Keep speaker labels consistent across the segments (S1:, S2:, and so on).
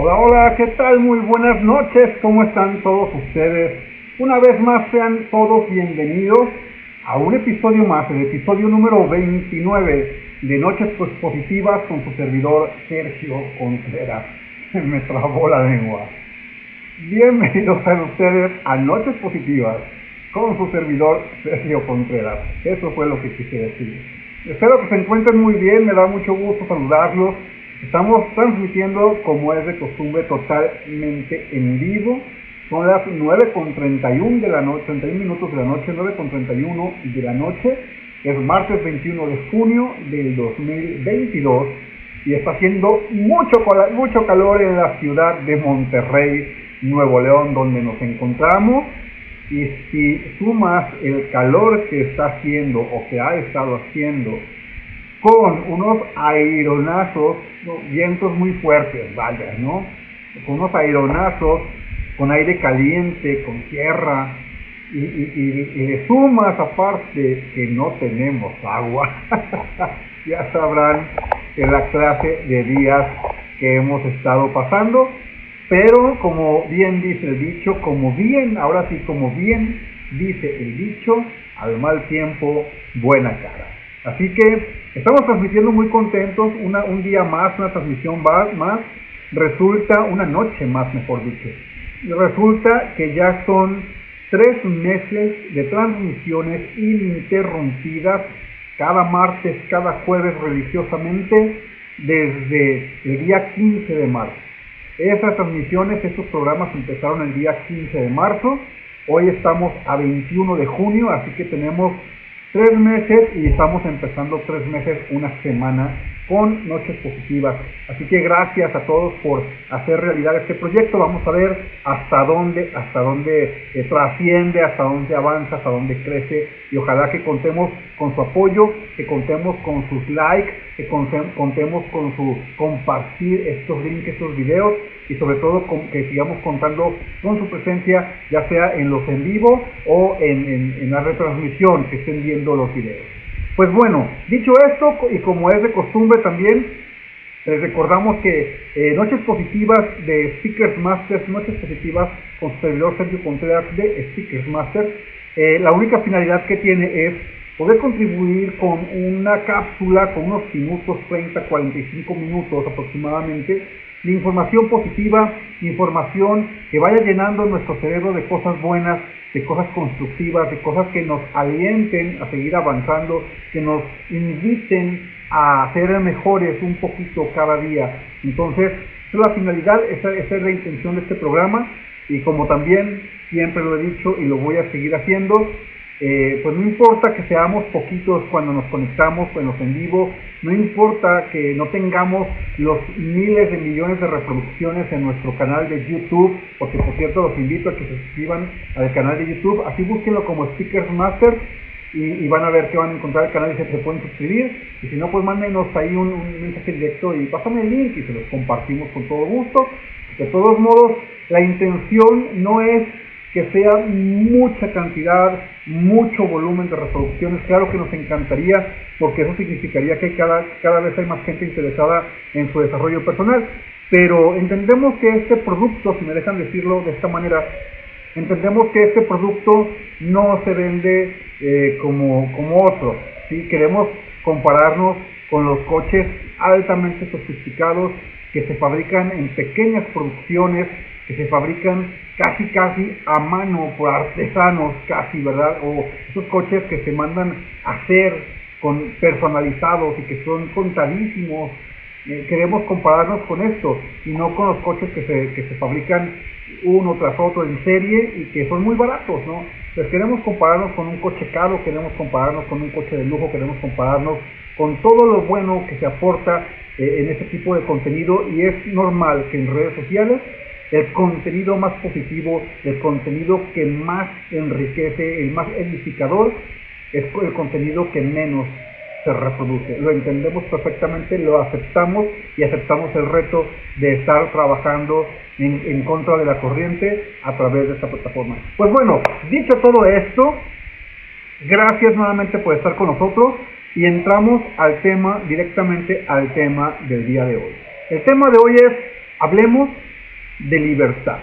S1: Hola, hola, ¿qué tal? Muy buenas noches, ¿cómo están todos ustedes? Una vez más sean todos bienvenidos a un episodio más, el episodio número 29 de Noches Positivas con su servidor Sergio Contreras. Me trabó la lengua. Bienvenidos a ustedes a Noches Positivas con su servidor Sergio Contreras. Eso fue lo que quise decir. Espero que se encuentren muy bien, me da mucho gusto saludarlos. Estamos transmitiendo, como es de costumbre, totalmente en vivo. Son las 9:31 de la noche, 31 minutos de la noche, 9:31 de la noche. Es martes 21 de junio del 2022 y está haciendo mucho calor en la ciudad de Monterrey, Nuevo León, donde nos encontramos. Y si sumas el calor que está haciendo o que ha estado haciendo con unos aironazos, vientos muy fuertes, vaya, ¿no? Con unos aironazos, con aire caliente, con tierra, y le sumas aparte que no tenemos agua, ya sabrán la clase de días que hemos estado pasando. Pero como bien dice el dicho, como bien dice el dicho, al mal tiempo, buena cara. Así que estamos transmitiendo muy contentos, un día más, una transmisión más, resulta una noche más, mejor dicho. Resulta que ya son 3 meses de transmisiones ininterrumpidas, cada martes, cada jueves religiosamente, desde el día 15 de marzo. Esas transmisiones, estos programas empezaron el día 15 de marzo, hoy estamos a 21 de junio, así que tenemos 3 meses y estamos empezando 3 meses, una semana con Noches Positivas. Así que gracias a todos por hacer realidad este proyecto. Vamos a ver hasta dónde trasciende, hasta dónde avanza, hasta dónde crece, y ojalá que contemos con su apoyo, que contemos con sus likes, que contemos con su compartir estos links, estos videos, y sobre todo que sigamos contando con su presencia, ya sea en los en vivo o en la retransmisión que estén viendo los videos. Pues bueno, dicho esto, y como es de costumbre también, les recordamos que Noches Positivas de Speakers Masters, Noches Positivas con su servidor Sergio Contreras de Speakers Masters, la única finalidad que tiene es poder contribuir con una cápsula, con unos minutos, 30, 45 minutos aproximadamente, de información positiva, información que vaya llenando nuestro cerebro de cosas buenas, de cosas constructivas, de cosas que nos alienten a seguir avanzando, que nos inviten a ser mejores un poquito cada día. Entonces, esa es la finalidad, esa es la intención de este programa, y como también siempre lo he dicho y lo voy a seguir haciendo, pues no importa que seamos poquitos cuando nos conectamos en los en vivo, no importa que no tengamos los miles de millones de reproducciones en nuestro canal de YouTube, porque por cierto los invito a que se suscriban al canal de YouTube, así búsquenlo como Speakers Master y van a ver que van a encontrar el canal y se pueden suscribir, y si no, pues mándenos ahí un mensaje directo y pásame el link y se los compartimos con todo gusto. De todos modos, la intención no es que sea mucha cantidad, mucho volumen de reproducciones. Claro que nos encantaría, porque eso significaría que cada vez hay más gente interesada en su desarrollo personal, pero entendemos que este producto, si me dejan decirlo de esta manera, entendemos que este producto no se vende como otros, ¿sí? Queremos compararnos con los coches altamente sofisticados que se fabrican en pequeñas producciones, que se fabrican casi a mano por artesanos, ¿verdad? O esos coches que se mandan a hacer personalizados y que son contadísimos. Queremos compararnos con esto y no con los coches que se fabrican uno tras otro en serie y que son muy baratos, ¿no? Entonces queremos compararnos con un coche caro, queremos compararnos con un coche de lujo, queremos compararnos con todo lo bueno que se aporta en este tipo de contenido, y es normal que en redes sociales el contenido más positivo, el contenido que más enriquece, el más edificador, es el contenido que menos se reproduce. Lo entendemos perfectamente, lo aceptamos y aceptamos el reto de estar trabajando en contra de la corriente a través de esta plataforma. Pues bueno, dicho todo esto, gracias nuevamente por estar con nosotros y entramos directamente al tema del día de hoy. El tema de hoy es: hablemos de libertad.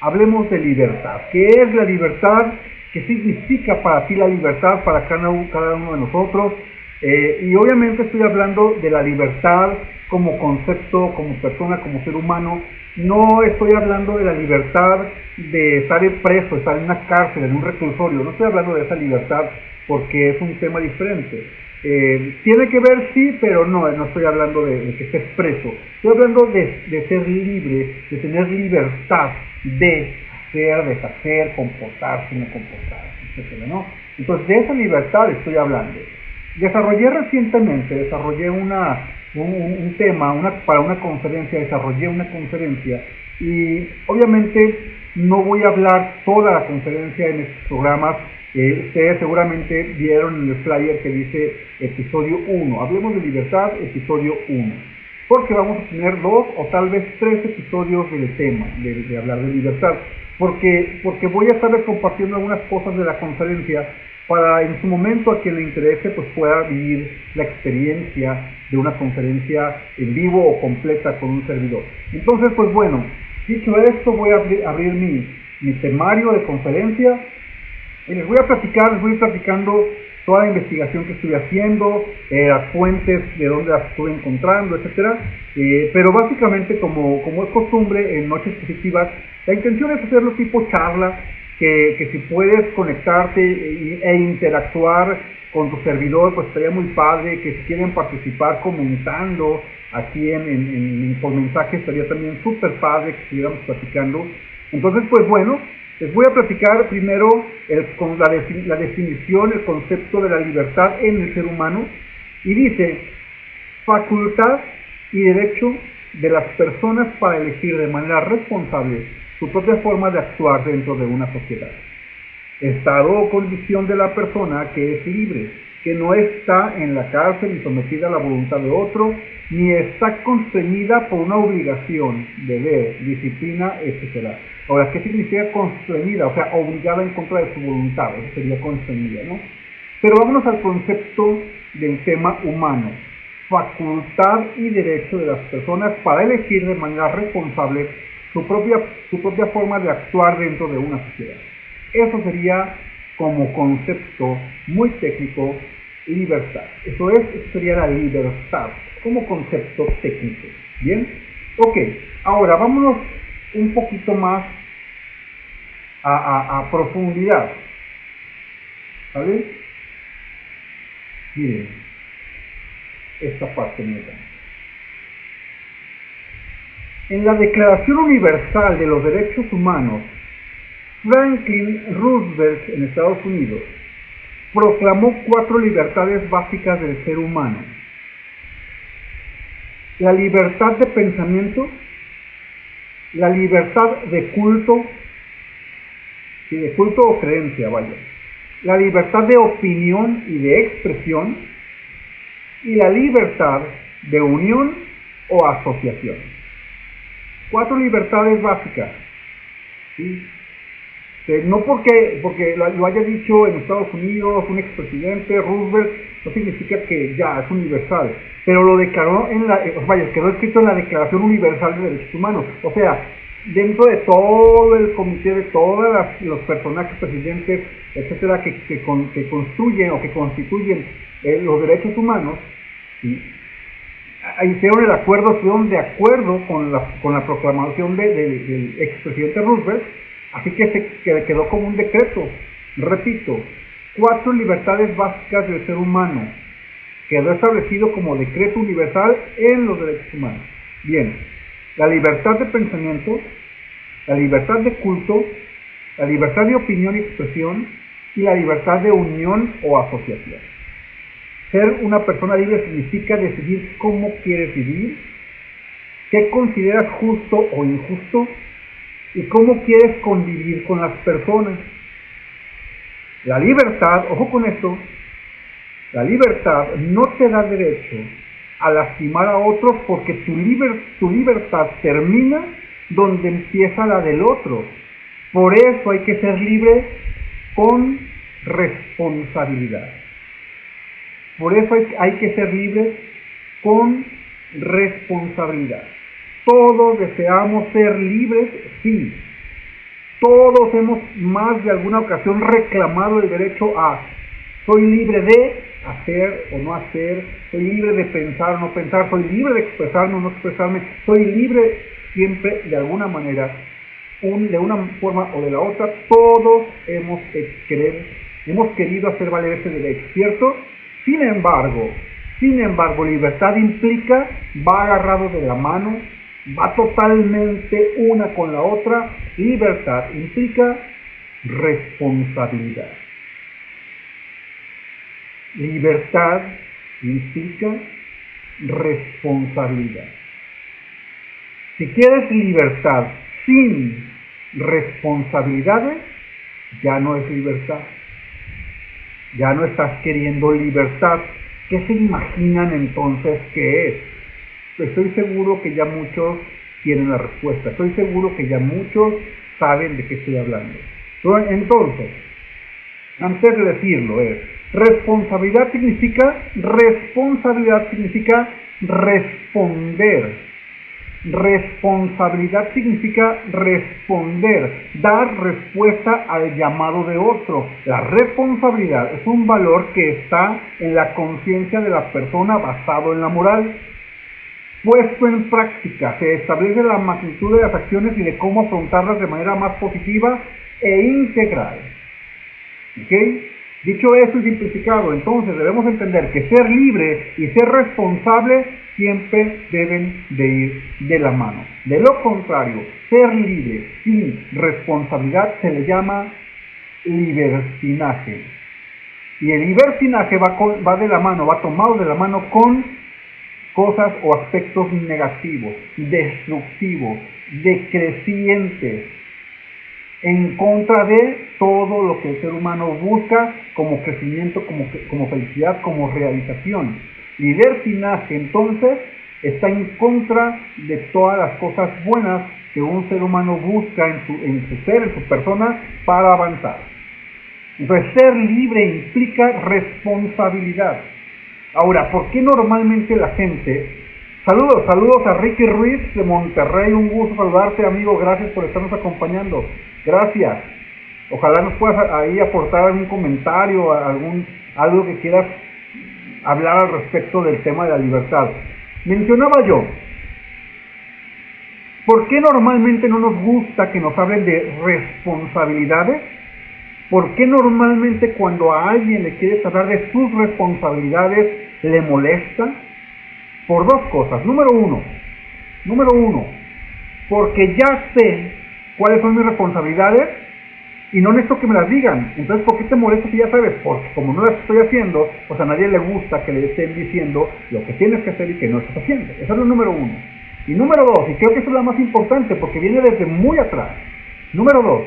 S1: Hablemos de libertad. ¿Qué es la libertad? ¿Qué significa para ti la libertad, para cada uno de nosotros? Y obviamente estoy hablando de la libertad como concepto, como persona, como ser humano. No estoy hablando de la libertad de estar preso, estar en una cárcel, en un reclusorio. No estoy hablando de esa libertad porque es un tema diferente. Tiene que ver, sí, pero no estoy hablando de que estés preso. Estoy hablando de ser libre, de tener libertad de hacer, deshacer, comportarse, no comportarse, etcétera, ¿no? Entonces, de esa libertad estoy hablando. Recientemente un tema para una conferencia, desarrollé una conferencia y obviamente no voy a hablar toda la conferencia en estos programas. Ustedes seguramente vieron en el flyer que dice episodio 1, hablemos de libertad, episodio 1, porque vamos a tener 2 o tal vez 3 episodios del tema, de hablar de libertad, porque voy a estar compartiendo algunas cosas de la conferencia para en su momento a quien le interese pues pueda vivir la experiencia de una conferencia en vivo o completa con un servidor. Entonces pues bueno, dicho esto voy a abrir mi temario de conferencia y les voy platicando toda la investigación que estuve haciendo, las fuentes de donde las estuve encontrando, etcétera. Pero básicamente como es costumbre en Noches Positivas, la intención es hacerlo tipo charla, que si puedes conectarte e interactuar con tu servidor, pues estaría muy padre, que si quieren participar comentando aquí por mensaje, estaría también súper padre que estuviéramos platicando. Entonces, pues bueno, les voy a platicar primero con la definición, el concepto de la libertad en el ser humano, y dice, facultad y derecho de las personas para elegir de manera responsable su propia forma de actuar dentro de una sociedad. Estado o condición de la persona que es libre, que no está en la cárcel y sometida a la voluntad de otro, ni está constreñida por una obligación, deber, disciplina, etc. Ahora, ¿qué significa constreñida? O sea, obligada en contra de su voluntad, eso sería constreñida, ¿no? Pero vámonos al concepto del tema humano. Facultad y derecho de las personas para elegir de manera responsable su propia forma de actuar dentro de una sociedad. Eso sería, como concepto muy técnico, libertad. Eso sería la libertad, como concepto técnico. ¿Bien? Ok, ahora vámonos un poquito más a profundidad. ¿Vale? Miren, esta parte mira. En la Declaración Universal de los Derechos Humanos, Franklin Roosevelt en Estados Unidos proclamó 4 libertades básicas del ser humano. La libertad de pensamiento, la libertad de culto, y de culto o creencia, vaya, la libertad de opinión y de expresión, y la libertad de unión o asociación. 4 libertades básicas. ¿Sí? No porque lo haya dicho en Estados Unidos un expresidente, Roosevelt, no significa que ya es universal, pero lo declaró quedó escrito en la Declaración Universal de Derechos Humanos. O sea, dentro de todo el comité, de todos los personajes, presidentes, etcétera, que construyen o que constituyen los derechos humanos, ¿sí? Hicieron el acuerdo, estuvieron de acuerdo con la proclamación del expresidente Roosevelt, así que se quedó como un decreto. Repito, 4 libertades básicas del ser humano, quedó establecido como decreto universal en los derechos humanos. Bien, la libertad de pensamiento, la libertad de culto, la libertad de opinión y expresión, y la libertad de unión o asociación. Ser una persona libre significa decidir cómo quieres vivir, qué consideras justo o injusto, y cómo quieres convivir con las personas. La libertad, ojo con esto, la libertad no te da derecho a lastimar a otros, porque tu libertad termina donde empieza la del otro. Por eso hay que ser libre con responsabilidad. Por eso hay que ser libre con responsabilidad. Todos deseamos ser libres, sí. Todos hemos más de alguna ocasión reclamado el derecho a soy libre de hacer o no hacer, soy libre de pensar o no pensar, soy libre de expresarme o no expresarme, soy libre siempre de alguna manera, de una forma o de la otra. Todos hemos querido hacer valer ese derecho, ¿cierto? Sin embargo, libertad implica, va agarrado de la mano, va totalmente una con la otra. Libertad implica responsabilidad. Libertad implica responsabilidad. Si quieres libertad sin responsabilidades, ya no es libertad. Ya no estás queriendo libertad. ¿Qué se imaginan entonces que es? Estoy seguro que ya muchos tienen la respuesta. Estoy seguro que ya muchos saben de qué estoy hablando. Entonces, antes de decirlo, responsabilidad significa responder. Responsabilidad significa responder, dar respuesta al llamado de otro. La responsabilidad es un valor que está en la conciencia de la persona basado en la moral. Puesto en práctica, se establece la magnitud de las acciones y de cómo afrontarlas de manera más positiva e integral. ¿Ok? Dicho eso y simplificado, entonces debemos entender que ser libre y ser responsable siempre deben de ir de la mano. De lo contrario, ser libre sin responsabilidad se le llama libertinaje. Y el libertinaje va de la mano, va tomado de la mano con cosas o aspectos negativos, destructivos, decrecientes, en contra de todo lo que el ser humano busca como crecimiento, como felicidad, como realización. Libertinaje, entonces, está en contra de todas las cosas buenas que un ser humano busca en su ser, en su persona, para avanzar. Entonces, ser libre implica responsabilidad. Ahora, ¿por qué normalmente la gente... Saludos a Ricky Ruiz de Monterrey, un gusto saludarte, amigo, gracias por estarnos acompañando. Gracias. Ojalá nos puedas ahí aportar algún comentario, algo que quieras hablar al respecto del tema de la libertad. Mencionaba yo, ¿por qué normalmente no nos gusta que nos hablen de responsabilidades? ¿Por qué normalmente cuando a alguien le quieres hablar de sus responsabilidades le molesta? Por dos cosas. Número uno, porque ya sé cuáles son mis responsabilidades y no necesito que me las digan. Entonces, ¿por qué te molesta si ya sabes? Porque como no las estoy haciendo, pues a nadie le gusta que le estén diciendo lo que tienes que hacer y que no estás haciendo. Eso es lo número uno. Y número dos, y creo que eso es la más importante porque viene desde muy atrás. Número dos,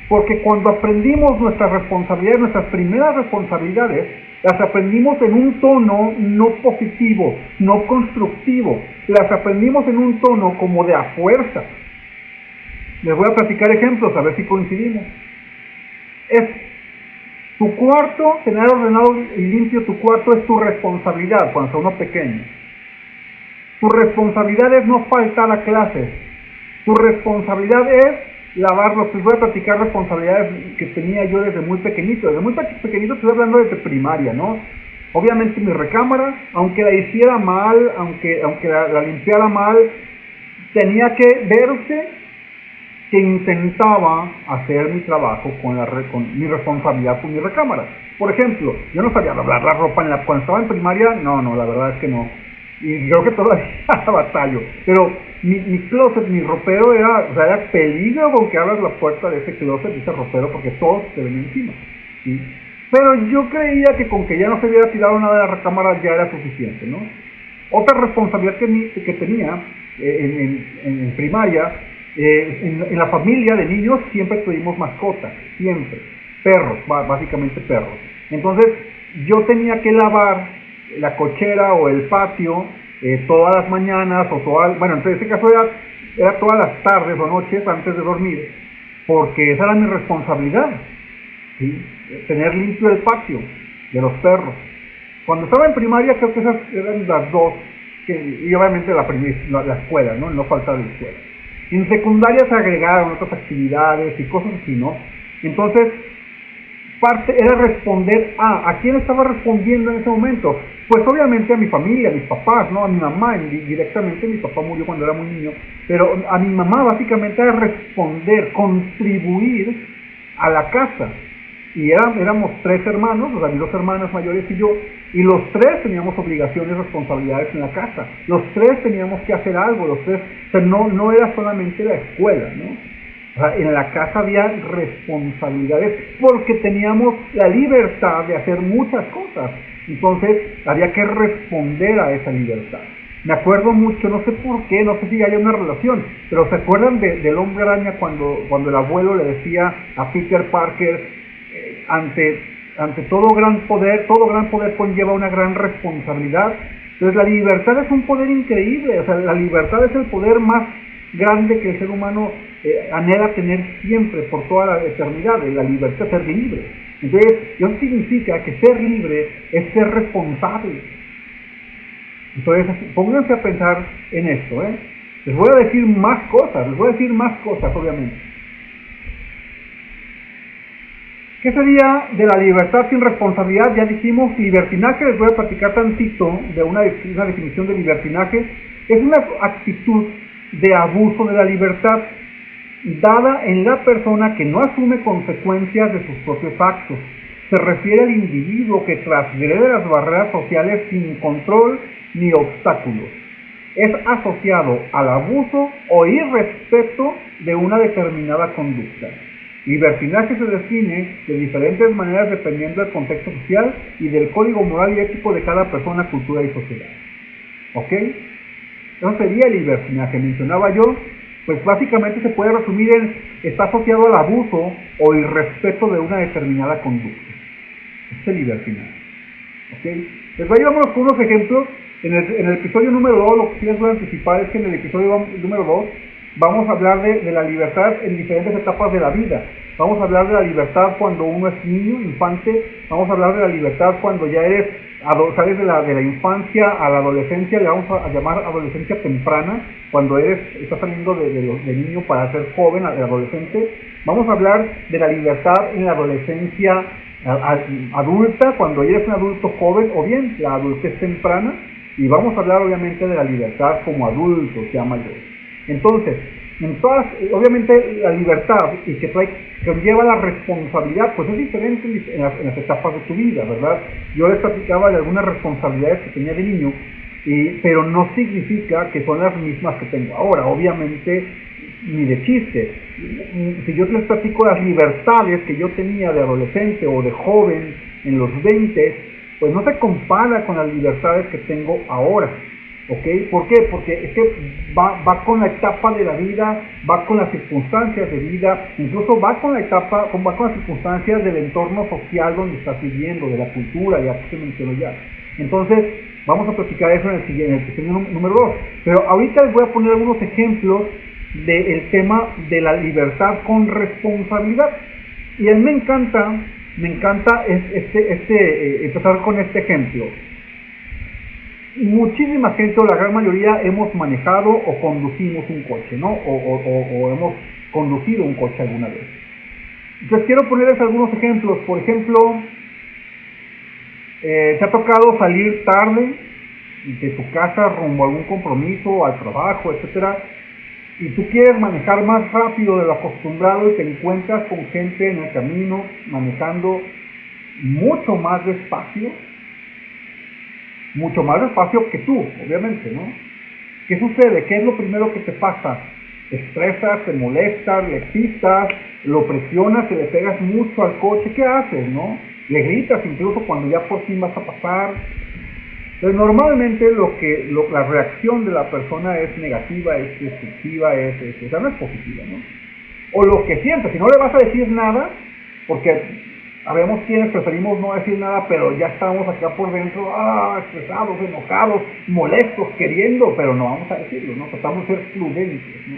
S1: porque cuando aprendimos nuestras responsabilidades, nuestras primeras responsabilidades, las aprendimos en un tono no positivo, no constructivo. Las aprendimos en un tono como de a fuerza. Les voy a platicar ejemplos, a ver si coincidimos. Es tu cuarto, tener ordenado y limpio tu cuarto es tu responsabilidad cuando sos uno pequeño. Tu responsabilidad es no faltar a clases. Tu responsabilidad es lavarlos. Les voy a platicar responsabilidades que tenía yo desde muy pequeñito. Desde muy pequeñito estoy hablando desde primaria, ¿no? Obviamente mi recámara, aunque la hiciera mal, aunque la limpiara mal, tenía que verse que intentaba hacer mi trabajo con mi responsabilidad con mi recámara. Por ejemplo, yo no sabía doblar la ropa cuando estaba en primaria, no, la verdad es que no. Y creo que todavía batallo. Pero mi closet, mi ropero era peligro con que abras la puerta de ese closet, de ese ropero, porque todo te venía encima, ¿sí? Pero yo creía que con que ya no se hubiera tirado nada de la recámara ya era suficiente, ¿no? Otra responsabilidad que tenía en primaria, en la familia de niños siempre tuvimos mascotas, siempre. Perros, básicamente perros. Entonces yo tenía que lavar la cochera o el patio todas las mañanas bueno, en este caso era todas las tardes o noches antes de dormir, porque esa era mi responsabilidad, ¿sí? Tener limpio el patio de los perros. Cuando estaba en primaria creo que esas eran las dos y obviamente la escuela, ¿no? No falta de escuela. En secundaria se agregaron otras actividades y cosas así, ¿no? Entonces, parte era responder ¿a quién estaba respondiendo en ese momento? Pues obviamente a mi familia, a mis papás, ¿no? A mi mamá, directamente. Mi papá murió cuando era muy niño, pero a mi mamá básicamente era responder, contribuir a la casa. Y éramos 3 hermanos, o sea, mis 2 hermanas mayores y yo, y los 3 teníamos obligaciones, responsabilidades en la casa. Los 3 teníamos que hacer algo, los 3, o sea, no era solamente la escuela, ¿no? O sea, en la casa había responsabilidades porque teníamos la libertad de hacer muchas cosas. Entonces, había que responder a esa libertad. Me acuerdo mucho, no sé por qué, no sé si hay una relación, pero ¿se acuerdan del Hombre Araña cuando el abuelo le decía a Peter Parker, ante todo gran poder conlleva una gran responsabilidad? Entonces la libertad es un poder increíble, o sea, la libertad es el poder más grande que el ser humano anhela tener siempre, por toda la eternidad, la libertad, ser libre. Entonces, eso significa que ser libre es ser responsable. Entonces, pónganse a pensar en esto, ¿eh? Les voy a decir más cosas, obviamente. ¿Qué sería de la libertad sin responsabilidad? Ya dijimos libertinaje. Les voy a platicar tantito de una definición de libertinaje. Es una actitud de abuso de la libertad dada en la persona que no asume consecuencias de sus propios actos. Se refiere al individuo que transgrede las barreras sociales sin control ni obstáculos. Es asociado al abuso o irrespeto de una determinada conducta. Libertinaje se define de diferentes maneras dependiendo del contexto social y del código moral y ético de cada persona, cultura y sociedad. ¿Ok? Eso sería el libertinaje. Mencionaba yo, pues básicamente se puede resumir en está asociado al abuso o irrespeto de una determinada conducta. Es el libertinaje. ¿Ok? Les voy a llevar unos ejemplos. En el episodio número 2, lo que sí les voy a anticipar es que en el episodio número 2 vamos a hablar de la libertad en diferentes etapas de la vida. Vamos a hablar de la libertad cuando uno es niño, infante. Vamos a hablar de la libertad cuando ya sales de la infancia a la adolescencia. Le vamos a llamar adolescencia temprana, cuando estás saliendo de niño para ser joven, adolescente. Vamos a hablar de la libertad en la adolescencia adulta, cuando ya eres un adulto joven, o bien la adultez temprana. Y vamos a hablar obviamente de la libertad como adulto, ya mayor. Entonces, obviamente la libertad y que conlleva la responsabilidad, pues es diferente en las etapas de tu vida, ¿verdad? Yo les platicaba de algunas responsabilidades que tenía de niño, pero no significa que son las mismas que tengo ahora, obviamente ni de chiste. Si yo les platico las libertades que yo tenía de adolescente o de joven en los 20, pues no se compara con las libertades que tengo ahora. ¿Ok? ¿Por qué? Porque es que va con la etapa de la vida, va con las circunstancias de vida, incluso va con las circunstancias del entorno social donde estás viviendo, de la cultura, ya que se mencionó ya. Entonces, vamos a platicar eso en el episodio número 2. Pero ahorita les voy a poner algunos ejemplos del tema de la libertad con responsabilidad. Y a mí me encanta empezar con este ejemplo. Muchísima gente, o la gran mayoría, hemos manejado o conducimos un coche, ¿no? O hemos conducido un coche alguna vez. Entonces quiero ponerles algunos ejemplos. Por ejemplo, ¿te ha tocado salir tarde de tu casa rumbo a algún compromiso, al trabajo, etcétera? Y tú quieres manejar más rápido de lo acostumbrado y te encuentras con gente en el camino manejando mucho más despacio que tú, obviamente, ¿no? ¿Qué sucede? ¿Qué es lo primero que te pasa? Te estresas, te molestas, le pitas, lo presionas, te le pegas mucho al coche. ¿Qué haces, no? Le gritas incluso cuando ya por fin vas a pasar. Entonces, normalmente la reacción de la persona es negativa, es destructiva, no es positiva, ¿no? O lo que sientes, si no le vas a decir nada, porque sabemos quienes preferimos no decir nada, pero ya estamos acá por dentro, estresados, enojados, molestos, queriendo, pero no vamos a decirlo, ¿no? Tratamos de ser prudentes, ¿no?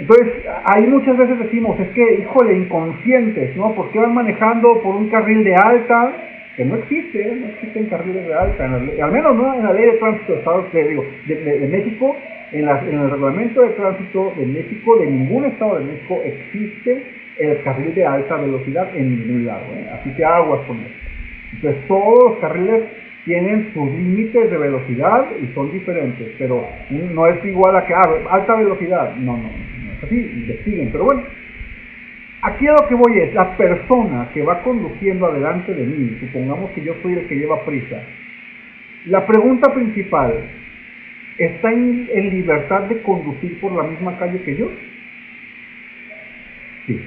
S1: Entonces, ahí muchas veces decimos, es que, híjole, inconscientes, ¿no? ¿Por qué van manejando por un carril de alta que no existen carriles de alta, al menos no en la ley de tránsito de Estados Unidos, de México, en el reglamento de tránsito de México, de ningún estado de México existe el carril de alta velocidad en ningún lado, así que aguas con eso. Entonces todos los carriles tienen sus límites de velocidad y son diferentes, pero no es igual a que alta velocidad, no es así, investiguen, pero bueno. Aquí a lo que voy es, la persona que va conduciendo adelante de mí, supongamos que yo soy el que lleva prisa, la pregunta principal, ¿está en libertad de conducir por la misma calle que yo? Sí.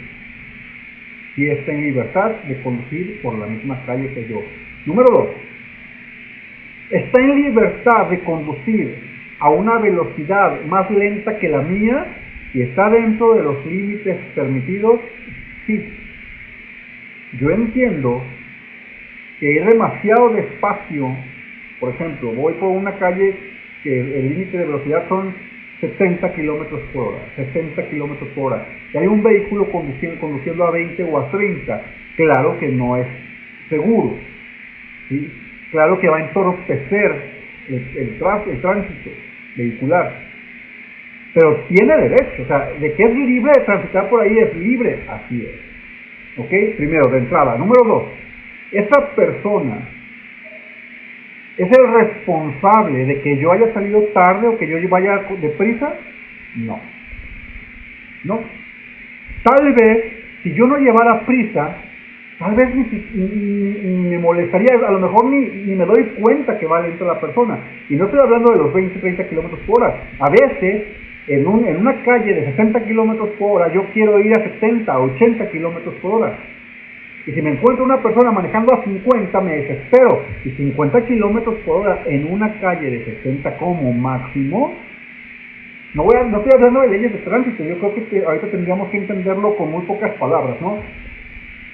S1: Sí está en libertad de conducir por la misma calle que yo. Número 2. ¿Está en libertad de conducir a una velocidad más lenta que la mía y está dentro de los límites permitidos? Sí. Yo entiendo que ir demasiado despacio, por ejemplo, voy por una calle que el límite de velocidad son 70 kilómetros por hora, 60 kilómetros por hora, y hay un vehículo conduciendo a 20 o a 30, claro que no es seguro, ¿sí? Claro que va a entorpecer el tránsito vehicular, pero tiene derecho, o sea, de que es libre de transitar por ahí, es libre, así es. ¿Ok? Primero, de entrada. Número 2, esa persona ¿es el responsable de que yo haya salido tarde o que yo vaya deprisa? No. Tal vez, si yo no llevara prisa, tal vez ni me molestaría, a lo mejor ni me doy cuenta que va lento la persona. Y no estoy hablando de los 20, 30 kilómetros por hora. A veces, en una calle de 60 kilómetros por hora, yo quiero ir a 70, 80 kilómetros por hora. Y si me encuentro una persona manejando a 50, me desespero. Y 50 kilómetros por hora en una calle de 60 como máximo, no estoy hablando de leyes de tránsito, yo creo que ahorita tendríamos que entenderlo con muy pocas palabras, ¿no?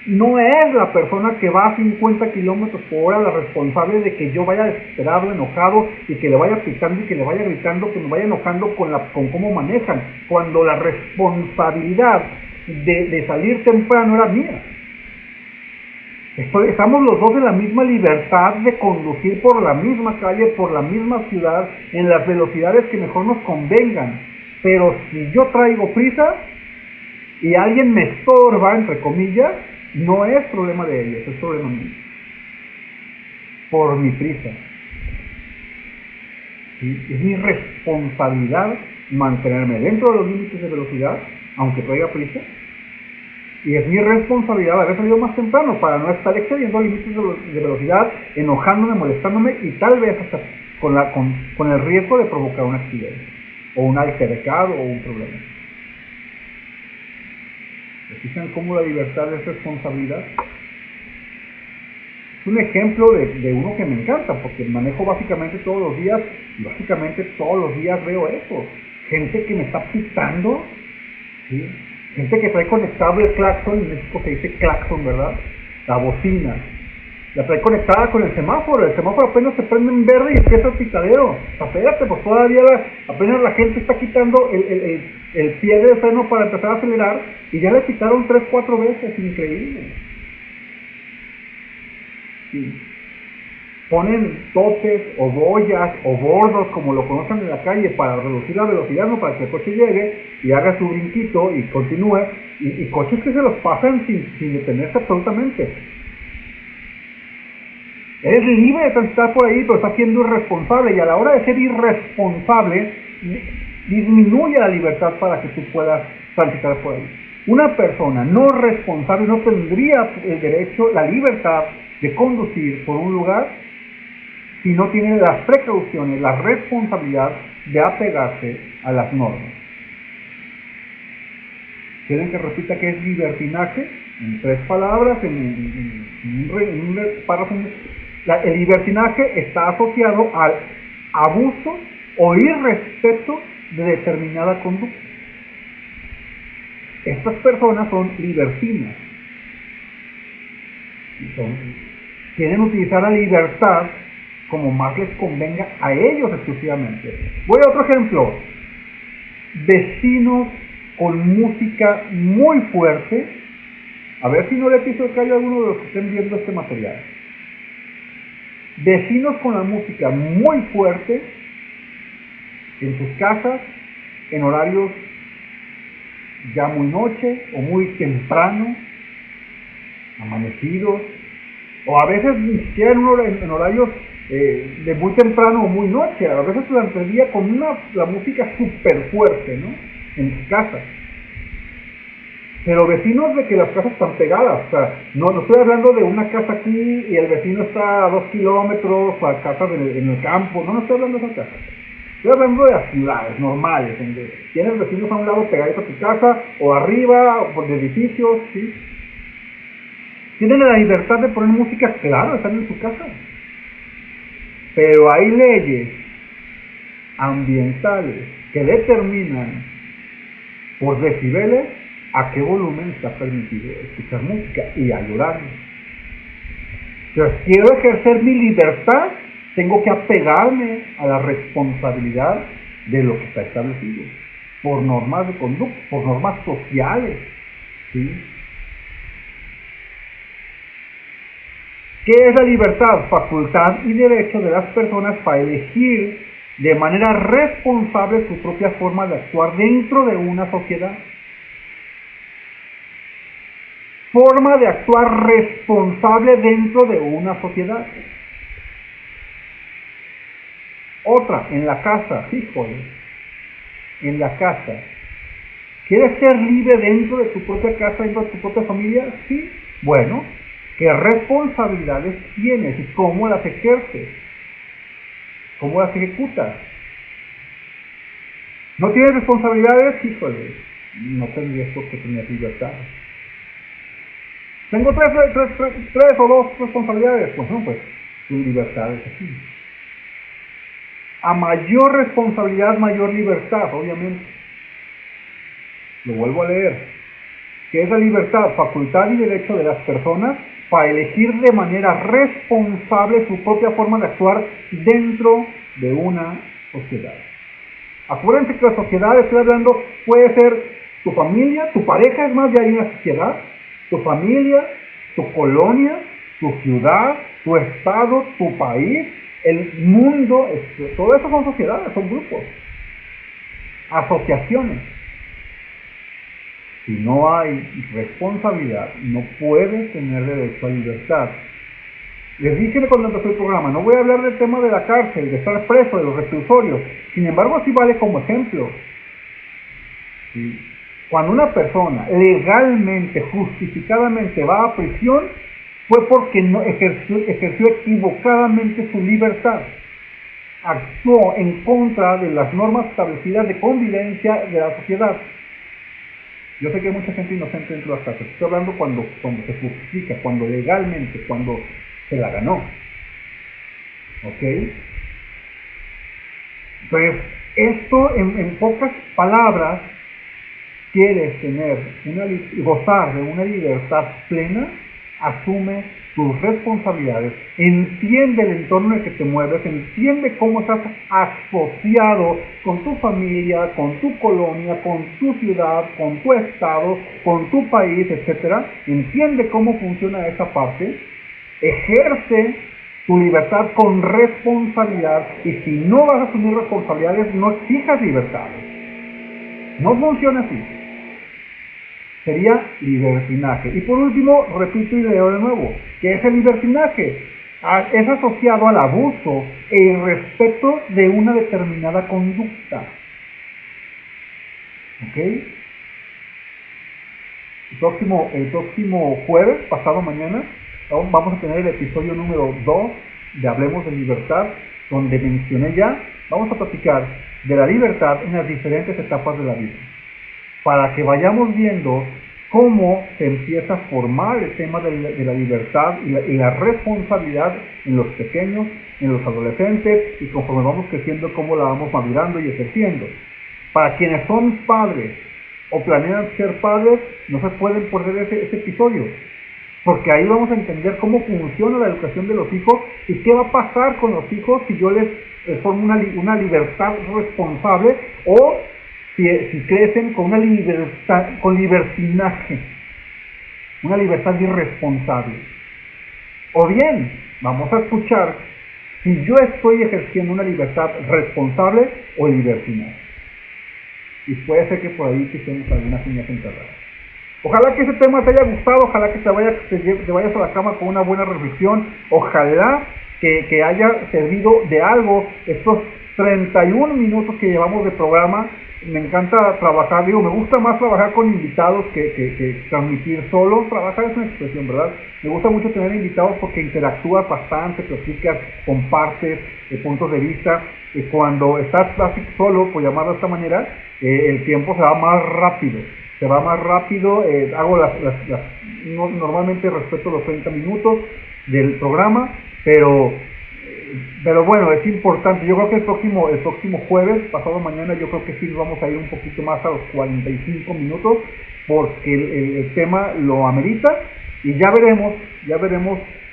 S1: No es la persona que va a 50 kilómetros por hora la responsable de que yo vaya desesperado, enojado, y que le vaya pitando y que le vaya gritando, que me vaya enojando con cómo manejan, cuando la responsabilidad de salir temprano era mía. Estamos los dos en la misma libertad de conducir por la misma calle, por la misma ciudad, en las velocidades que mejor nos convengan. Pero si yo traigo prisa y alguien me estorba, entre comillas, no es problema de ellos, es problema mío. Por mi prisa. ¿Sí? Es mi responsabilidad mantenerme dentro de los límites de velocidad, aunque traiga prisa. Y es mi responsabilidad haber salido más temprano para no estar excediendo límites de velocidad, enojándome, molestándome y tal vez hasta con el riesgo de provocar un accidente o un altercado o un problema. ¿Fijan cómo la libertad es responsabilidad? Es un ejemplo de uno que me encanta, porque manejo básicamente todos los días, y básicamente todos los días veo eso. Gente que me está pitando, ¿sí? Gente que trae conectado el claxon, en México se dice claxon, ¿verdad? La bocina. La trae conectada con el semáforo apenas se prende en verde y empieza el pitadero. Espérate, pues todavía apenas la gente está quitando el pie de freno para empezar a acelerar y ya le pitaron 3, 4 veces, increíble. Sí. Ponen topes o boyas o bordos, como lo conocen en la calle, para reducir la velocidad, no para que el coche llegue y haga su brinquito y continúe, y coches que se los pasan sin detenerse absolutamente. Eres libre de transitar por ahí, pero estás siendo irresponsable, y a la hora de ser irresponsable disminuye la libertad para que tú puedas transitar por ahí. Una persona no responsable no tendría el derecho, la libertad de conducir por un lugar si no tiene las precauciones, la responsabilidad de apegarse a las normas. ¿Quieren que repita qué es libertinaje? En 3 palabras, en un párrafo. El libertinaje está asociado al abuso o irrespeto de determinada conducta. Estas personas son libertinas. Quieren utilizar la libertad como más les convenga a ellos exclusivamente. Voy a otro ejemplo. Vecinos con música muy fuerte. A ver si no le piso el callo a alguno de los que estén viendo este material. vecinos con la música muy fuerte en sus casas, en horarios ya muy noche o muy temprano, amanecidos, o a veces ni siquiera en horarios de muy temprano o muy noche, a veces durante el día con la música súper fuerte, ¿no? En sus casas. Pero vecinos de que las casas están pegadas, o sea, no estoy hablando de una casa aquí y el vecino está a 2 kilómetros, a casas en el campo, no estoy hablando de esas casas. Estoy hablando de las ciudades normales, donde tienes vecinos a un lado pegaditos a tu casa, o arriba, o por edificios, ¿sí? Tienen la libertad de poner música, claro, están en su casa. Pero hay leyes ambientales que determinan por decibeles a qué volumen está permitido escuchar música y hay horarios. Entonces, quiero ejercer mi libertad, tengo que apegarme a la responsabilidad de lo que está establecido por normas de conducta, por normas sociales, ¿sí? ¿Qué es la libertad? Facultad y derecho de las personas para elegir de manera responsable su propia forma de actuar dentro de una sociedad. Forma de actuar responsable dentro de una sociedad. Otra, en la casa, híjole, en la casa. ¿Quieres ser libre dentro de tu propia casa, dentro de tu propia familia? Sí. Bueno, ¿qué responsabilidades tienes y cómo las ejerces? ¿Cómo las ejecutas? ¿No tienes responsabilidades? Híjole, no tendrías por qué tener libertad. Tengo tres o dos responsabilidades. Pues no, pues tu libertad es así. A mayor responsabilidad, mayor libertad, obviamente. Lo vuelvo a leer. ¿Qué es la libertad? Facultad y derecho de las personas para elegir de manera responsable su propia forma de actuar dentro de una sociedad. Acuérdense que la sociedad, estoy hablando, puede ser tu familia, tu pareja, es más, ya hay una sociedad, tu familia, tu colonia, tu ciudad, tu estado, tu país, el mundo, todo eso son sociedades, son grupos, asociaciones. Si no hay responsabilidad, no puedes tener derecho a libertad. Les dije cuando empezó el programa, no voy a hablar del tema de la cárcel, de estar preso, de los reclusorios. Sin embargo, sí vale como ejemplo. ¿Sí? Cuando una persona legalmente, justificadamente va a prisión, fue porque no ejerció equivocadamente su libertad. Actuó en contra de las normas establecidas de convivencia de la sociedad. Yo sé que hay mucha gente inocente dentro de las cárceles. Estoy hablando cuando se justifica, cuando legalmente, cuando se la ganó. ¿Ok? Entonces, esto en pocas palabras, quieres gozar de una libertad plena, asume tus responsabilidades, entiende el entorno en el que te mueves, entiende cómo estás asociado con tu familia, con tu colonia, con tu ciudad, con tu estado, con tu país, etc. Entiende cómo funciona esa parte, ejerce tu libertad con responsabilidad, y si no vas a asumir responsabilidades, no exijas libertad. No funciona así. Sería libertinaje. Y por último, repito y leo de nuevo, ¿qué es el libertinaje? Es asociado al abuso e irrespeto de una determinada conducta. ¿Ok? El próximo jueves, pasado mañana, vamos a tener el episodio número 2 de Hablemos de Libertad, donde mencioné ya, vamos a platicar de la libertad en las diferentes etapas de la vida, para que vayamos viendo cómo se empieza a formar el tema de la libertad y la responsabilidad en los pequeños, en los adolescentes, y conforme vamos creciendo, cómo la vamos madurando y ejerciendo. Para quienes son padres o planean ser padres, no se pueden perder ese episodio, porque ahí vamos a entender cómo funciona la educación de los hijos y qué va a pasar con los hijos si yo les formo una libertad responsable, o si crecen con una libertad, con libertinaje, una libertad irresponsable. O bien, vamos a escuchar si yo estoy ejerciendo una libertad responsable o libertinaje. Y puede ser que por ahí quisiéramos algunas uñas enterradas. Ojalá que ese tema te haya gustado, ojalá que te vayas a la cama con una buena reflexión, ojalá que haya servido de algo estos 31 minutos que llevamos de programa. Me encanta trabajar, me gusta más trabajar con invitados que transmitir solo. Trabajar es una expresión, ¿verdad? Me gusta mucho tener invitados porque interactúas bastante, platicas, compartes puntos de vista. Y cuando estás solo, por llamarlo de esta manera, el tiempo se va más rápido. Hago normalmente respeto los 30 minutos del programa, pero bueno, es importante. Yo creo que el próximo jueves, pasado mañana, yo creo que sí vamos a ir un poquito más a los 45 minutos, porque el tema lo amerita, y ya veremos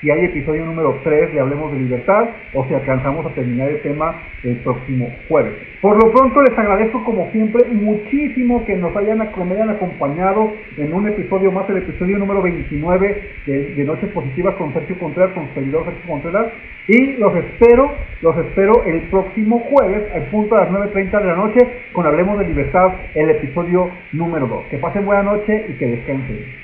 S1: si hay episodio número 3 de Hablemos de Libertad, o si alcanzamos a terminar el tema el próximo jueves. Por lo pronto les agradezco como siempre muchísimo que me hayan acompañado en un episodio más, el episodio número 29 de Noches Positivas con Sergio Contreras, con su servidor Sergio Contreras, y los espero el próximo jueves al punto de las 9:30 de la noche con Hablemos de Libertad, el episodio número 2. Que pasen buena noche y que descansen.